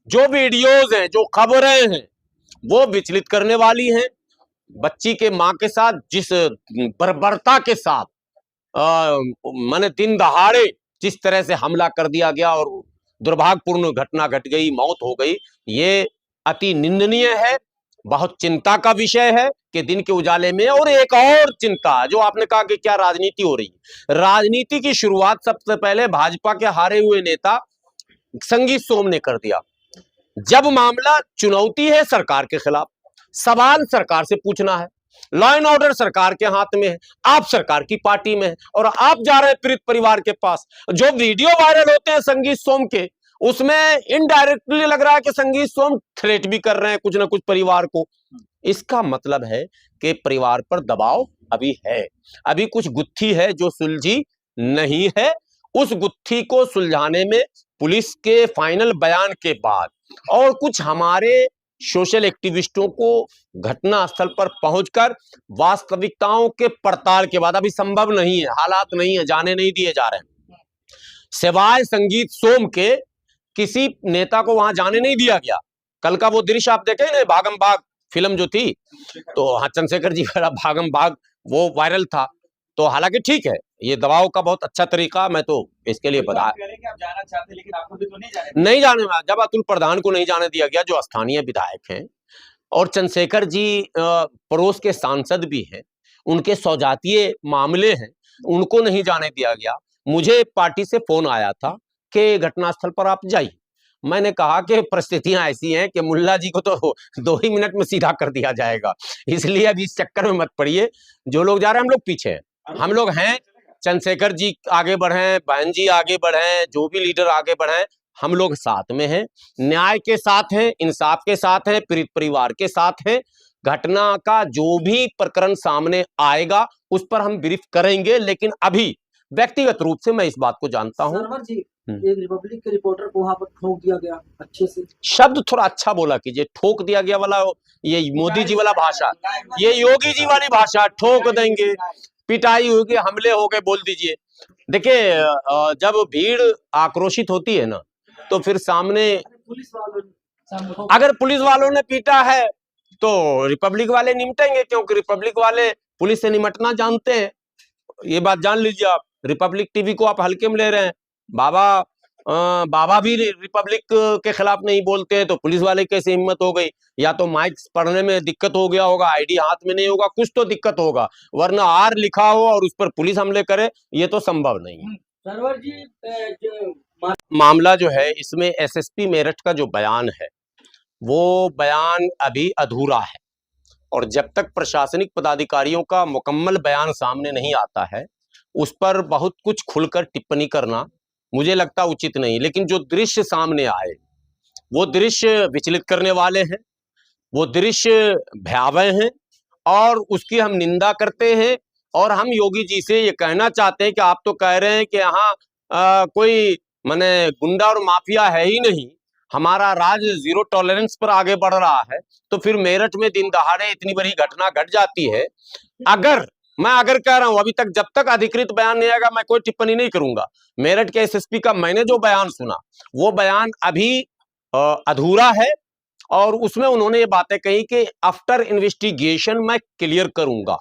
जो वीडियोज हैं, जो खबरें हैं, वो विचलित करने वाली हैं। बच्ची के मां के साथ जिस बर्बरता के साथ माने दिन दहाड़े जिस तरह से हमला कर दिया गया और दुर्भाग्यपूर्ण घटना घट गई, मौत हो गई, ये अति निंदनीय है। बहुत चिंता का विषय है कि दिन के उजाले में। और एक और चिंता, जो आपने कहा कि क्या राजनीति हो रही है, राजनीति की शुरुआत सबसे पहले भाजपा के हारे हुए नेता संगीत सोम ने कर दिया। जब मामला चुनौती है सरकार के खिलाफ, सवाल सरकार से पूछना है, लॉ एंड ऑर्डर सरकार के हाथ में है, आप सरकार की पार्टी में है और आप जा रहे हैं पीड़ित परिवार के पास। जो वीडियो वायरल होते हैं संगीत सोम के, उसमें इनडायरेक्टली लग रहा है कि संगीत सोम थ्रेट भी कर रहे हैं कुछ ना कुछ परिवार को। इसका मतलब है कि परिवार पर दबाव अभी है, अभी कुछ गुत्थी है जो सुलझी नहीं है। उस गुत्थी को सुलझाने में पुलिस के फाइनल बयान के बाद और कुछ हमारे सोशल एक्टिविस्टों को घटना स्थल पर पहुंचकर वास्तविकताओं के पड़ताल के बाद, अभी संभव नहीं है, हालात नहीं है, जाने नहीं दिए जा रहे हैं। सिवाय संगीत सोम के किसी नेता को वहां जाने नहीं दिया गया। कल का वो दृश्य आप देखे ना, भागम भाग फिल्म जो थी, तो हाँ, चंद्रशेखर जी वाला भागम भाग वो वायरल था। तो हालांकि ठीक है, ये दबाव का बहुत अच्छा तरीका, मैं तो इसके लिए बता आप जाना चाहते लेकिन आपको भी तो नहीं जाने में। जब अतुल प्रधान को नहीं जाने दिया गया, जो स्थानीय विधायक हैं और चंद्रशेखर जी पड़ोस के सांसद भी हैं, उनके सौजातीय मामले हैं, उनको नहीं जाने दिया गया। मुझे पार्टी से फोन आया था कि घटनास्थल पर आप जाइए। मैंने कहा कि परिस्थितियां ऐसी हैं कि मुल्ला जी को तो 2 ही मिनट में सीधा कर दिया जाएगा, इसलिए अभी इस चक्कर में मत पड़िए। जो लोग जा रहे हैं, हम लोग पीछे हैं, हम लोग हैं। चंद्रशेखर जी आगे बढ़े, बहन जी आगे बढ़े, जो भी लीडर आगे बढ़े, हम लोग साथ में हैं, न्याय के साथ हैं, इंसाफ के साथ हैं, पीड़ित परिवार के साथ हैं। घटना का जो भी प्रकरण सामने आएगा उस पर हम ब्रीफ करेंगे, लेकिन अभी व्यक्तिगत रूप से मैं इस बात को जानता हूं। एक रिपब्लिक के रिपोर्टर को वहां पर ठोक दिया गया, अच्छे से शब्द थोड़ा अच्छा बोला कीजिए। ठोक दिया गया वाला ये मोदी जी वाला भाषा, ये योगी जी वाली भाषा, ठोक देंगे, पिटाई होगी, हमले हो गए, बोल दीजिए। देखिए, जब भीड़ आक्रोशित होती है ना, तो फिर सामने अगर पुलिस वालों ने पीटा है तो रिपब्लिक वाले निपटेंगे, क्योंकि रिपब्लिक वाले पुलिस से निपटना जानते हैं। ये बात जान लीजिए आप। रिपब्लिक टीवी को आप हल्के में ले रहे हैं। बाबा भी रिपब्लिक के खिलाफ नहीं बोलते हैं, तो पुलिस वाले कैसे हिम्मत हो गई? या तो माइक पढ़ने में दिक्कत हो गया होगा, आईडी हाथ में नहीं होगा, कुछ तो दिक्कत होगा, वरना आर लिखा हो और उस पर पुलिस हमले करे, ये तो संभव नहीं है। सरवर जी, मामला जो है, इसमें एसएसपी मेरठ का जो बयान है, वो बयान अभी अधूरा है और जब तक प्रशासनिक पदाधिकारियों का मुकम्मल बयान सामने नहीं आता है, उस पर बहुत कुछ खुलकर टिप्पणी करना मुझे लगता उचित नहीं। लेकिन जो दृश्य सामने आए, वो दृश्य विचलित करने वाले हैं, वो दृश्य भयावह हैं और उसकी हम निंदा करते हैं। और हम योगी जी से ये कहना चाहते हैं कि आप तो कह रहे हैं कि यहाँ कोई माने गुंडा और माफिया है ही नहीं, हमारा राज्य जीरो टॉलरेंस पर आगे बढ़ रहा है, तो फिर मेरठ में दिन दहाड़े इतनी बड़ी घटना घट जाती है। मैं कह रहा हूं, अभी तक जब तक अधिकृत बयान नहीं आएगा, मैं कोई टिप्पणी नहीं करूंगा। मेरठ के एसएसपी का मैंने जो बयान सुना, वो बयान अभी अधूरा है और उसमें उन्होंने ये बातें कही कि आफ्टर इन्वेस्टिगेशन मैं क्लियर करूंगा।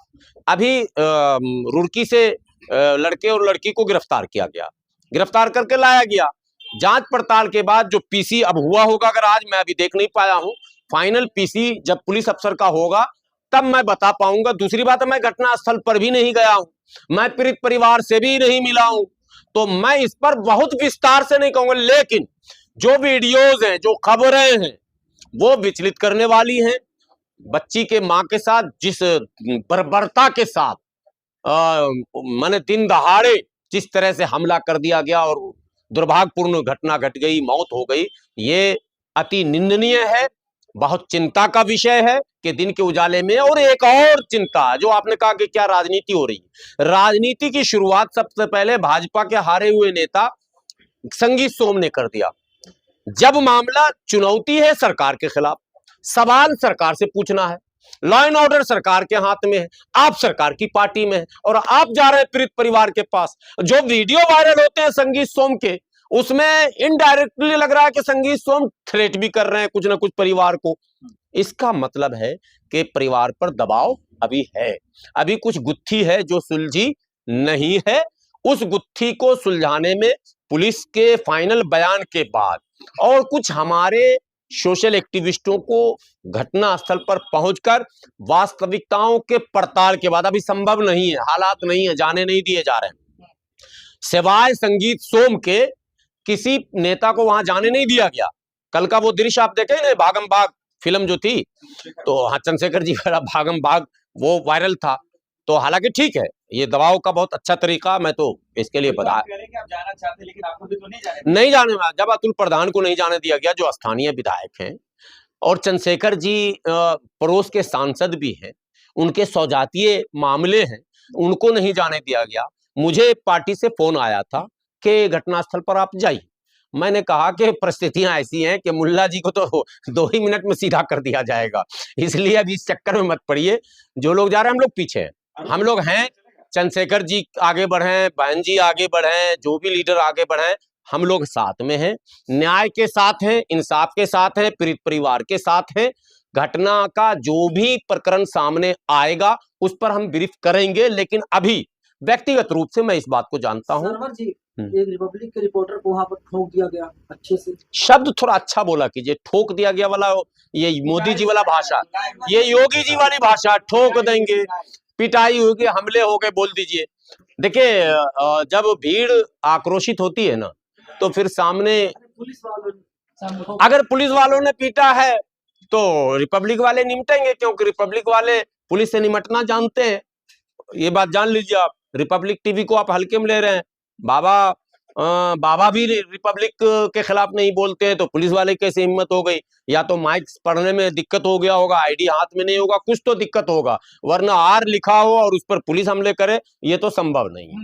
अभी रुड़की से लड़के और लड़की को गिरफ्तार किया गया, गिरफ्तार करके लाया गया। जांच पड़ताल के बाद जो पीसी अब हुआ होगा, अगर आज मैं अभी देख नहीं पाया हूं, फाइनल पीसी जब पुलिस अफसर का होगा तब मैं बता पाऊंगा। दूसरी बात है, मैं घटनास्थल पर भी नहीं गया हूं, मैं पीड़ित परिवार से भी नहीं मिला हूं, तो मैं इस पर बहुत विस्तार से नहीं कहूंगा। लेकिन जो वीडियोज हैं, जो खबरें हैं, वो विचलित करने वाली हैं। बच्ची के मां के साथ जिस बर्बरता के साथ माने दिन दहाड़े जिस तरह से हमला कर दिया गया और दुर्भाग्यपूर्ण घटना घट गई, मौत हो गई, ये अति निंदनीय है। बहुत चिंता का विषय है कि दिन के उजाले में। और एक और चिंता, जो आपने कहा कि क्या राजनीति हो रही है, राजनीति की शुरुआत सबसे पहले भाजपा के हारे हुए नेता संगीत सोम ने कर दिया। जब मामला चुनौती है सरकार के खिलाफ, सवाल सरकार से पूछना है, लॉ एंड ऑर्डर सरकार के हाथ में है, आप सरकार की पार्टी में है और आप जा रहे हैं पीड़ित परिवार के पास। जो वीडियो वायरल होते हैं संगीत सोम के, उसमें इनडायरेक्टली लग रहा है कि संगीत सोम थ्रेट भी कर रहे हैं कुछ ना कुछ परिवार को। इसका मतलब है कि परिवार पर दबाव अभी है, अभी कुछ गुत्थी है जो सुलझी नहीं है। उस गुत्थी को सुलझाने में पुलिस के फाइनल बयान के बाद और कुछ हमारे सोशल एक्टिविस्टों को घटना स्थल पर पहुंचकर वास्तविकताओं के पड़ताल के बाद, अभी संभव नहीं है, हालात नहीं है, जाने नहीं दिए जा रहे हैं, सिवाय संगीत सोम के किसी नेता को वहां जाने नहीं दिया गया। कल का वो दृश्य आप देखे ना, भागम भाग फिल्म जो थी, तो हाँ, चंद्रशेखर जी वाला भागम भाग वो वायरल था। तो हालांकि ठीक है, ये दबाव का बहुत अच्छा तरीका, मैं तो इसके लिए बता आप जाना चाहते लेकिन आपको भी तो नहीं जाने में, जब अतुल प्रधान को नहीं जाने दिया गया जो स्थानीय विधायक हैं और चंद्रशेखर जी पड़ोस के सांसद भी हैं, उनके सौजातीय मामले हैं, उनको नहीं जाने दिया गया। मुझे पार्टी से फोन आया था कि घटनास्थल पर आप जाइए। मैंने कहा कि परिस्थितियां ऐसी हैं कि मुल्ला जी को तो 2 ही मिनट में सीधा कर दिया जाएगा, इसलिए अभी इस चक्कर में मत पड़िए। जो लोग जा रहे हैं हम लोग पीछे हैं, हम लोग हैं, चंद्रशेखर जी आगे बढ़े, बहन जी आगे बढ़े, जो भी लीडर आगे बढ़े, हम लोग साथ में हैं, न्याय के साथ हैं, इंसाफ के साथ हैं, पीड़ित परिवार के साथ हैं। घटना का जो भी प्रकरण सामने आएगा उस पर हम ब्रीफ करेंगे, लेकिन अभी व्यक्तिगत रूप से मैं इस बात को जानता हूं। सरवर जी, एक रिपब्लिक के रिपोर्टर को वहां पर ठोक दिया गया अच्छे से। शब्द थोड़ा अच्छा बोला कीजिए, ठोक दिया गया वाला ये मोदी जी वाला भाषा, ये योगी जी वाली भाषा, ठोक देंगे, पिटाई होगी, हमले हो गए, बोल दीजिए। देखिए, जब भीड़ आक्रोशित होती है ना, तो फिर सामने पुलिस वालों अगर पुलिस वालों ने पीटा है तो रिपब्लिक वाले निपटेंगे, क्योंकि रिपब्लिक वाले पुलिस से निपटना जानते हैं। ये बात जान लीजिए आप। रिपब्लिक टीवी को आप हल्के में ले रहे हैं, बाबा भी रिपब्लिक के खिलाफ नहीं बोलते हैं, तो पुलिस वाले कैसे हिम्मत हो गई? या तो माइक पढ़ने में दिक्कत हो गया होगा, आईडी हाथ में नहीं होगा, कुछ तो दिक्कत होगा, वरना आर लिखा हो और उस पर पुलिस हमले करे, ये तो संभव नहीं है।